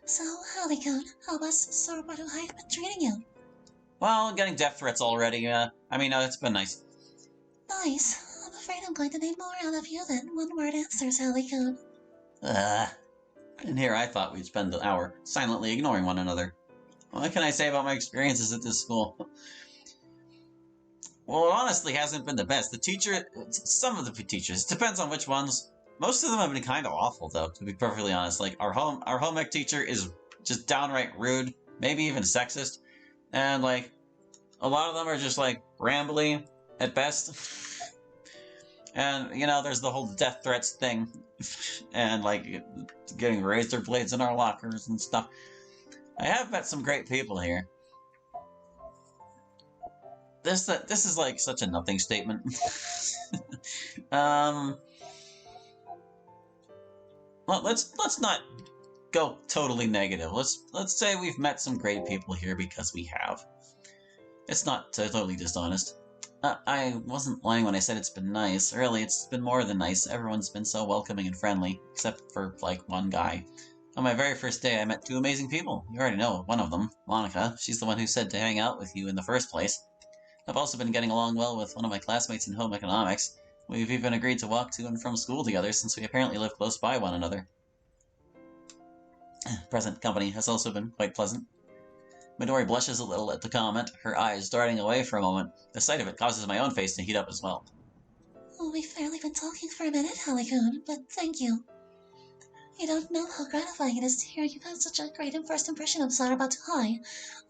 So, Halikun, how was Sorobado High been treating you? Well, getting death threats already. It's been nice. Nice. I'm afraid I'm going to need more out of you than one-word answers, Halikun. And here I thought we'd spend the hour silently ignoring one another. What can I say about my experiences at this school? Well, it honestly hasn't been the best. Some of the teachers, depends on which ones. Most of them have been kind of awful, though, to be perfectly honest. Like, our home ec teacher is just downright rude, maybe even sexist. And, like, a lot of them are just, like, rambly at best. And, there's the whole death threats thing. And, like, getting razor blades in our lockers and stuff. I have met some great people here. This is like such a nothing statement. Well, let's not go totally negative. Let's say we've met some great people here because we have. It's not totally dishonest. I wasn't lying when I said it's been nice. Really, it's been more than nice. Everyone's been so welcoming and friendly, except for, like, one guy. On my very first day, I met two amazing people. You already know one of them, Monica. She's the one who said to hang out with you in the first place. I've also been getting along well with one of my classmates in home economics. We've even agreed to walk to and from school together since we apparently live close by one another. Present company has also been quite pleasant. Midori blushes a little at the comment, her eyes darting away for a moment. The sight of it causes my own face to heat up as well. Oh, we've barely been talking for a minute, Halikun, but thank you. You don't know how gratifying it is to hear you've had such a great first impression of Sarabatu High.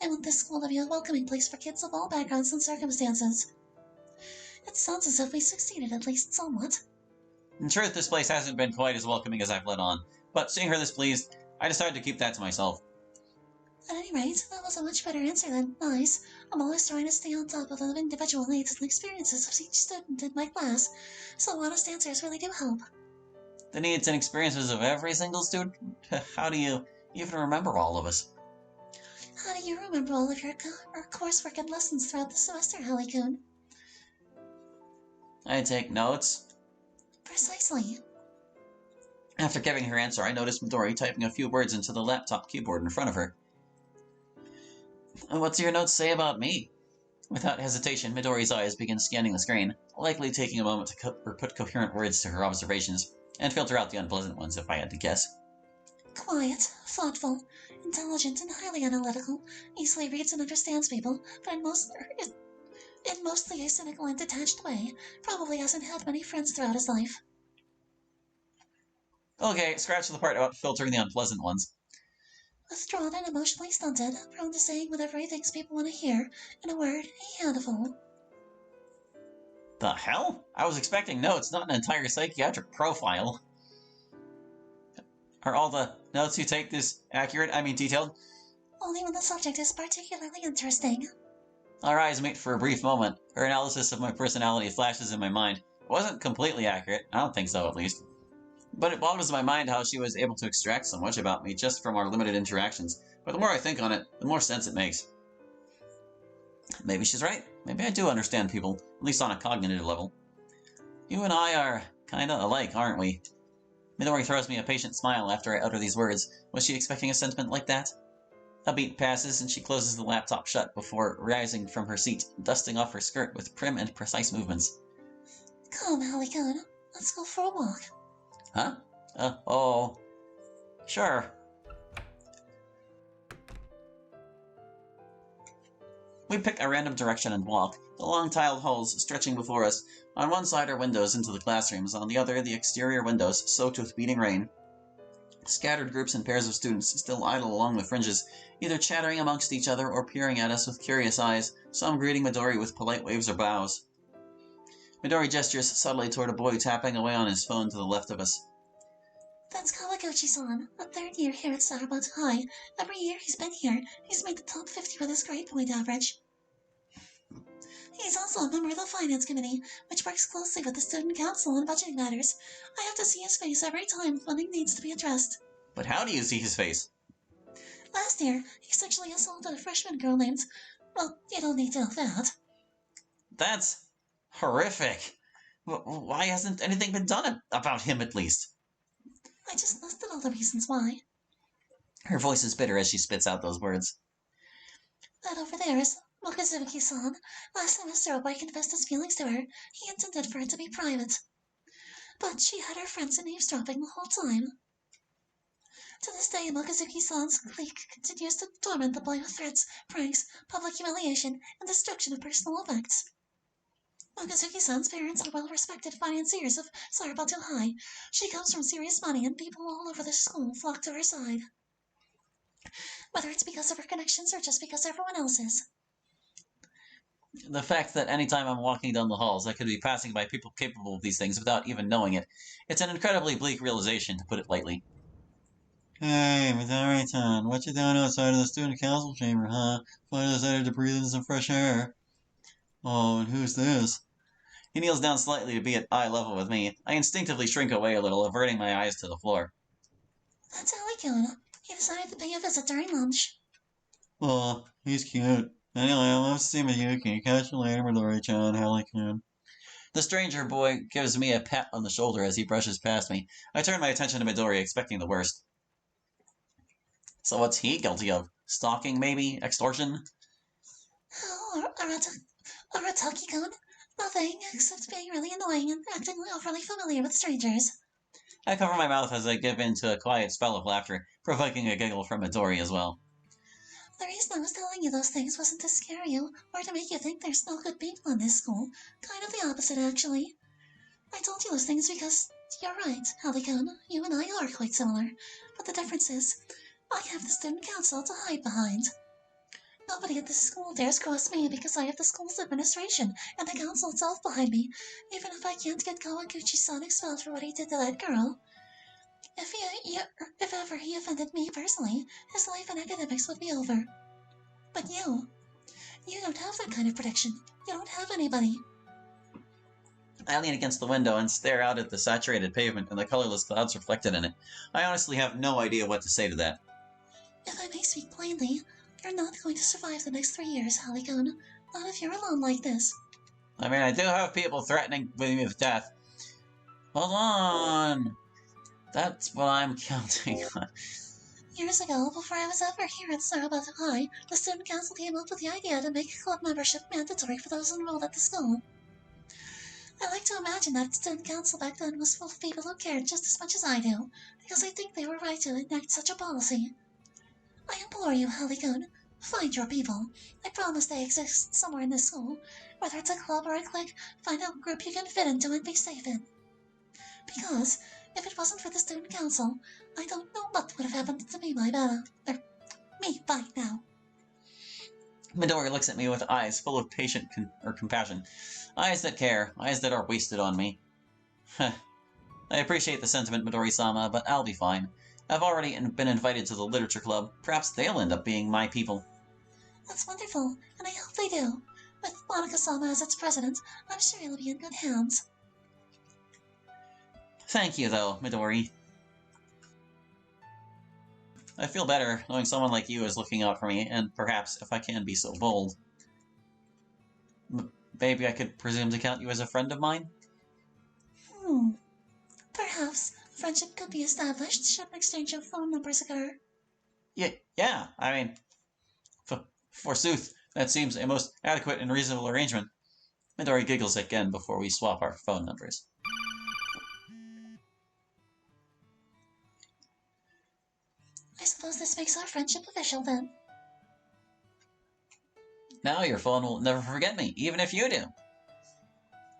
I want this school to be a welcoming place for kids of all backgrounds and circumstances. It sounds as if we succeeded at least somewhat. In truth, this place hasn't been quite as welcoming as I've let on, but seeing her this pleased, I decided to keep that to myself. At any rate, that was a much better answer than nice. I'm always trying to stay on top of the individual needs and experiences of each student in my class, so honest answers really do help. The needs and experiences of every single student? How do you even remember all of us? How do you remember all of your coursework and lessons throughout the semester, Halikun? I take notes. Precisely. After giving her answer, I noticed Midori typing a few words into the laptop keyboard in front of her. What do your notes say about me? Without hesitation, Midori's eyes began scanning the screen, likely taking a moment to put coherent words to her observations, and filter out the unpleasant ones if I had to guess. Quiet, thoughtful, intelligent, and highly analytical, easily reads and understands people, but in mostly a cynical and detached way, probably hasn't had many friends throughout his life. Okay, scratch the part about filtering the unpleasant ones. Withdrawn and emotionally stunted, prone to saying whatever he thinks people want to hear. In a word, a handful. The hell? I was expecting notes, not an entire psychiatric profile. Are all the notes you take this accurate? Detailed? Only when the subject is particularly interesting. Our eyes meet for a brief moment. Her analysis of my personality flashes in my mind. It wasn't completely accurate. I don't think so, at least. But it boggles my mind how she was able to extract so much about me just from our limited interactions. But the more I think on it, the more sense it makes. Maybe she's right. Maybe I do understand people, at least on a cognitive level. You and I are kinda alike, aren't we? Midori throws me a patient smile after I utter these words. Was she expecting a sentiment like that? A beat passes and she closes the laptop shut before rising from her seat, dusting off her skirt with prim and precise movements. Come, Halikun, let's go for a walk. Huh? Oh. Sure. We pick a random direction and walk, the long tiled halls stretching before us. On one side are windows into the classrooms, on the other the exterior windows soaked with beating rain. Scattered groups and pairs of students still idle along the fringes, either chattering amongst each other or peering at us with curious eyes, some greeting Midori with polite waves or bows. Midori gestures subtly toward a boy tapping away on his phone to the left of us. That's Kawaguchi-san, a third year here at Sarabatu High. Every year he's been here, he's made the top 50 with his grade point average. He's also a member of the Finance Committee, which works closely with the Student Council on budgeting matters. I have to see his face every time funding needs to be addressed. But how do you see his face? Last year, he sexually assaulted a freshman girl named... Well, you don't need to know that. That's horrific. Why hasn't anything been done about him, at least? I just listed all the reasons why. Her voice is bitter as she spits out those words. That over there is Mokuzuki-san. Last time Mr. Oboy confessed his feelings to her, he intended for it to be private. But she had her friends in eavesdropping the whole time. To this day, Mokuzuki-san's clique continues to torment the boy with threats, pranks, public humiliation, and destruction of personal effects. Mokuzuki-san's parents are well-respected financiers of Sarabatu High. She comes from serious money, and people all over the school flock to her side. Whether it's because of her connections or just because everyone else is. The fact that anytime I'm walking down the halls, I could be passing by people capable of these things without even knowing it. It's an incredibly bleak realization, to put it lightly. Hey, Midori-chan, what you doing outside of the student council chamber, huh? Finally decided to breathe in some fresh air. Oh, and who's this? He kneels down slightly to be at eye level with me. I instinctively shrink away a little, averting my eyes to the floor. That's Alikuna. He decided to pay a visit during lunch. Oh, he's cute. Anyway, I'll have to see Miyuki. Catch you later, Midori-chan, Halikun. The stranger boy gives me a pat on the shoulder as he brushes past me. I turn my attention to Midori, expecting the worst. So what's he guilty of? Stalking, maybe? Extortion? Oh, Arataki-kun? Nothing, except being really annoying and acting overly familiar with strangers. I cover my mouth as I give in to a quiet spell of laughter, provoking a giggle from Midori as well. The reason I was telling you those things wasn't to scare you, or to make you think there's no good people in this school. Kind of the opposite, actually. I told you those things because you're right, Halikun. You and I are quite similar. But the difference is, I have the student council to hide behind. Nobody at this school dares cross me because I have the school's administration and the council itself behind me, even if I can't get Kawaguchi-san expelled for what he did to that girl. If ever he offended me personally, his life in academics would be over. But you don't have that kind of protection. You don't have anybody. I lean against the window and stare out at the saturated pavement and the colorless clouds reflected in it. I honestly have no idea what to say to that. If I may speak plainly, you're not going to survive the next 3 years, Halikun. Not if you're alone like this. I mean, I do have people threatening me with death. Hold on! That's what I'm counting on. Years ago, before I was ever here at Sarabatu High, the student council came up with the idea to make club membership mandatory for those enrolled at the school. I like to imagine that student council back then was full of people who cared just as much as I do, because I think they were right to enact such a policy. I implore you, Halikun, find your people. I promise they exist somewhere in this school. Whether it's a club or a clique, find a group you can fit into and be safe in. Because, if it wasn't for the student council, I don't know what would have happened to me by now. Midori looks at me with eyes full of compassion. Eyes that care, eyes that are wasted on me. I appreciate the sentiment, Midori-sama, but I'll be fine. I've already been invited to the literature club. Perhaps they'll end up being my people. That's wonderful, and I hope they do. With Monica-sama as its president, I'm sure you'll be in good hands. Thank you, though, Midori. I feel better knowing someone like you is looking out for me, and perhaps, if I can be so bold, maybe I could presume to count you as a friend of mine? Perhaps friendship could be established should an exchange of phone numbers occur. Yeah, I mean, forsooth, that seems a most adequate and reasonable arrangement. Midori giggles again before we swap our phone numbers. I suppose this makes our friendship official, then. Now your phone will never forget me, even if you do.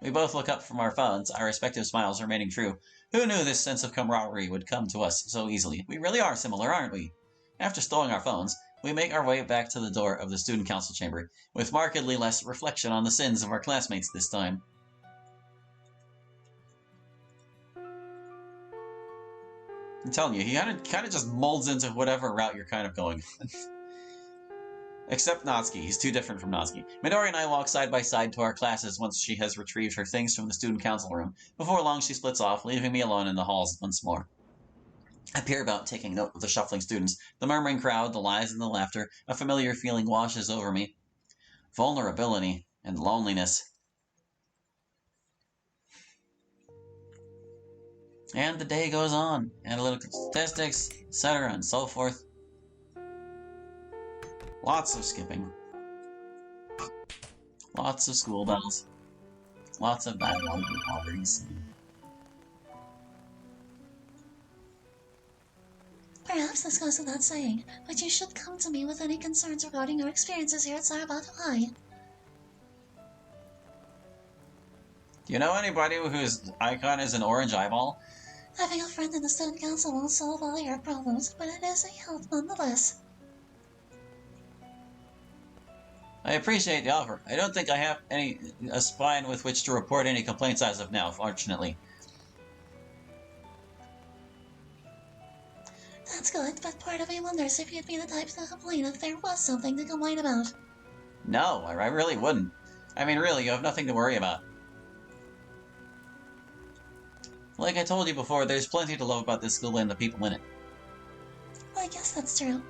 We both look up from our phones, our respective smiles remaining true. Who knew this sense of camaraderie would come to us so easily? We really are similar, aren't we? After stowing our phones, we make our way back to the door of the student council chamber, with markedly less reflection on the sins of our classmates this time. I'm telling you, he kind of just molds into whatever route you're kind of going on. Except Natsuki, he's too different from Natsuki. Midori and I walk side by side to our classes once she has retrieved her things from the student council room. Before long, she splits off, leaving me alone in the halls once more. I peer about, taking note of the shuffling students, the murmuring crowd, the lies and the laughter. A familiar feeling washes over me. Vulnerability and loneliness. And the day goes on. Analytical statistics, etc., and so forth. Lots of skipping. Lots of school bells. Lots of dialogue we've already seen. Perhaps this goes without saying, but you should come to me with any concerns regarding your experiences here at Sarabato High. Do you know anybody whose icon is an orange eyeball? Having a friend in the student council won't solve all your problems, but it is a help nonetheless. I appreciate the offer. I don't think I have a spine with which to report any complaints as of now, fortunately. That's good, but part of me wonders if you'd be the type to complain if there was something to complain about. No, I really wouldn't. I mean, really, you have nothing to worry about. Like I told you before, there's plenty to love about this school and the people in it. I guess that's true.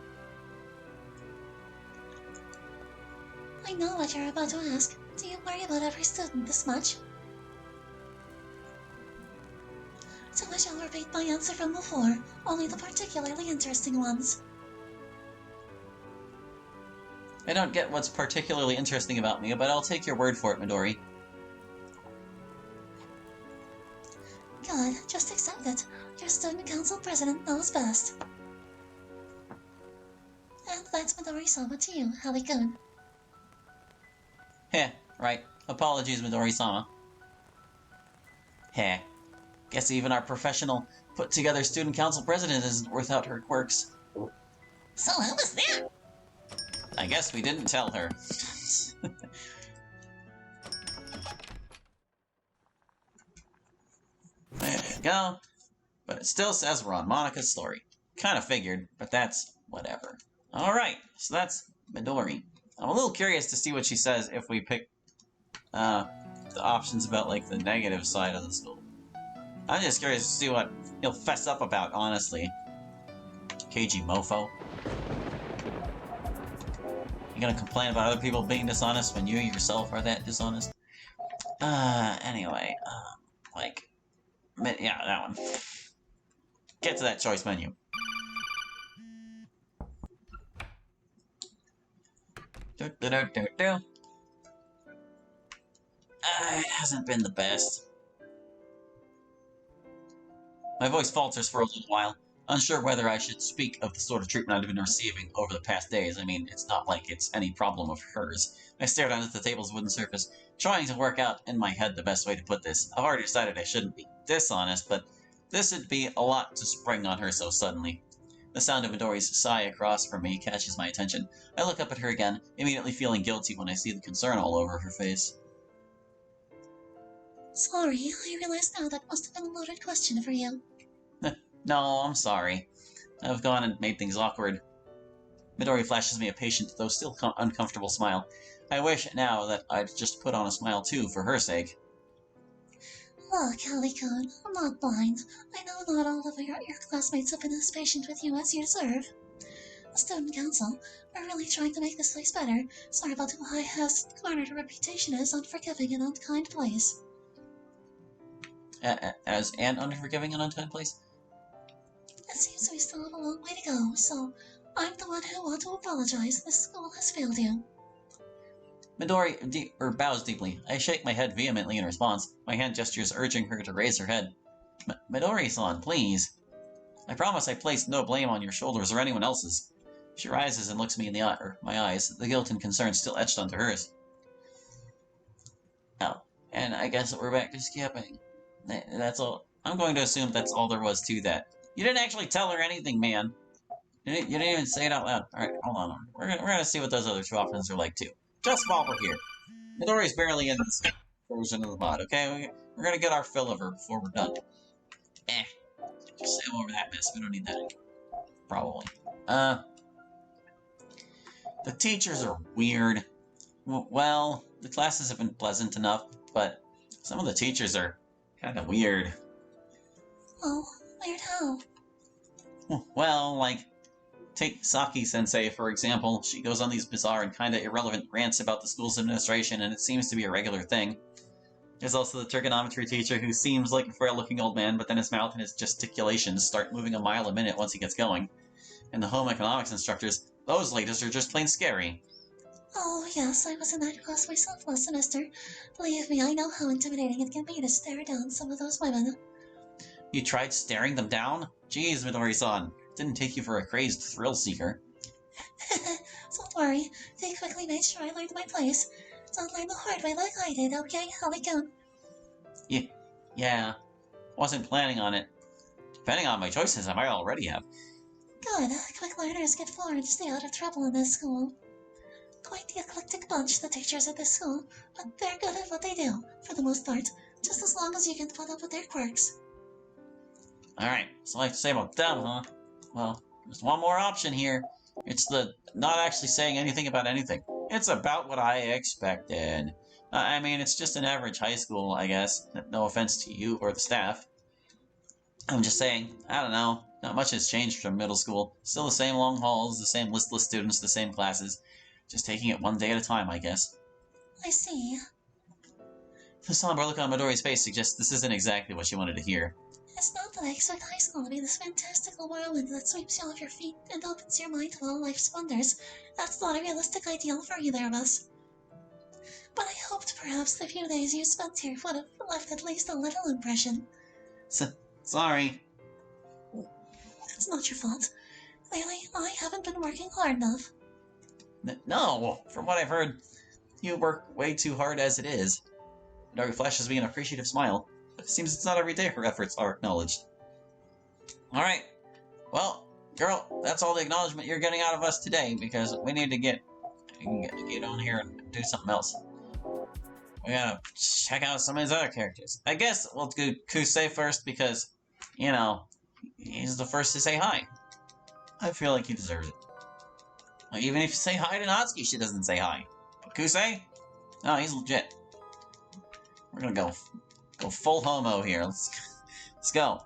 I know what you're about to ask. Do you worry about every student this much? So I shall repeat my answer from before, only the particularly interesting ones. I don't get what's particularly interesting about me, but I'll take your word for it, Midori. Good, just accept it. Your student council president knows best. And that's Midori-sama to you, Halikun. Heh, right. Apologies, Midori-sama. Heh. Guess even our professional, put-together student council president isn't without her quirks. So how was that? I guess we didn't tell her. There you go. But it still says we're on Monika's story. Kinda figured, but that's whatever. Alright, so that's Midori. I'm a little curious to see what she says if we pick the options about, like, the negative side of the school. I'm just curious to see what he'll fess up about, honestly. KG mofo. You gonna complain about other people being dishonest when you yourself are that dishonest? Anyway, yeah, that one. Get to that choice menu. It hasn't been the best. My voice falters for a little while, unsure whether I should speak of the sort of treatment I've been receiving over the past days. I mean, it's not like it's any problem of hers. I stared down at the table's wooden surface, trying to work out in my head the best way to put this. I've already decided I shouldn't be dishonest, but this would be a lot to spring on her so suddenly. The sound of Midori's sigh across from me catches my attention. I look up at her again, immediately feeling guilty when I see the concern all over her face. Sorry, I realize now that must have been a loaded question for you. No, I'm sorry. I've gone and made things awkward. Midori flashes me a patient, though still uncomfortable smile. I wish now that I'd just put on a smile too, for her sake. Look, Halikun, I'm not blind. I know not all of your classmates have been as patient with you as you deserve. The student council are really trying to make this place better. Sarabato High has garnered a reputation as unforgiving and unkind place. As an unforgiving and unkind place? It seems we still have a long way to go, so I'm the one who wants to apologize. This school has failed you. Midori bows deeply. I shake my head vehemently in response, my hand gestures urging her to raise her head. Midori-san, please. I promise I placed no blame on your shoulders or anyone else's. She rises and looks me in the eye, my eyes, the guilt and concern still etched onto hers. Oh, and I guess we're back to skipping. That's all. I'm going to assume that's all there was to that. You didn't actually tell her anything, man. You didn't even say it out loud. Alright, hold on. We're gonna see what those other two options are like, too. Just while we're here. Midori's barely in this version of the mod, okay? We're gonna get our fill of her before we're done. Just sail over that mess. We don't need that anymore. Probably. The teachers are weird. Well, the classes have been pleasant enough, but some of the teachers are kind of weird. Oh, weird how? Well, like, take Saki-sensei, for example. She goes on these bizarre and kinda irrelevant rants about the school's administration, and it seems to be a regular thing. There's also the trigonometry teacher who seems like a frail-looking old man, but then his mouth and his gesticulations start moving a mile a minute once he gets going. And the home economics instructors, those latest are just plain scary. Oh, yes, I was in that class myself last semester. Believe me, I know how intimidating it can be to stare down some of those women. You tried staring them down? Jeez, Midori-san. Didn't take you for a crazed thrill-seeker. Don't worry, they quickly made sure I learned my place. Don't learn the hard way like I did, okay, Halikun? Yeah, wasn't planning on it. Depending on my choices, I might already have. Good, quick learners get forward to stay out of trouble in this school. Quite the eclectic bunch, the teachers at this school, but they're good at what they do, for the most part, just as long as you can put up with their quirks. Alright, so I have to say about them, huh? Well, there's one more option here. It's the not actually saying anything about anything. It's about what I expected. I mean, it's just an average high school, I guess. No offense to you or the staff. I'm just saying, I don't know. Not much has changed from middle school. Still the same long halls, the same listless students, the same classes. Just taking it one day at a time, I guess. I see. The somber look on Midori's face suggests this isn't exactly what she wanted to hear. It's not that I expect high school to be this fantastical whirlwind that sweeps you off your feet and opens your mind to all life's wonders. That's not a realistic ideal for either of us. But I hoped perhaps the few days you spent here would have left at least a little impression. Sorry. It's not your fault. Clearly, I haven't been working hard enough. No, from what I've heard, you work way too hard as it is. Midori flashes me an appreciative smile, but it seems it's not every day her efforts are acknowledged. Alright, well, girl, that's all the acknowledgement you're getting out of us today, because we need to get on here and do something else. We gotta check out some of his other characters. I guess we'll do Kusei first, because, you know, he's the first to say hi. I feel like he deserves it. Well, even if you say hi to Natsuki, she doesn't say hi. But Kusei? No, he's legit. We're gonna go full homo here. Let's go.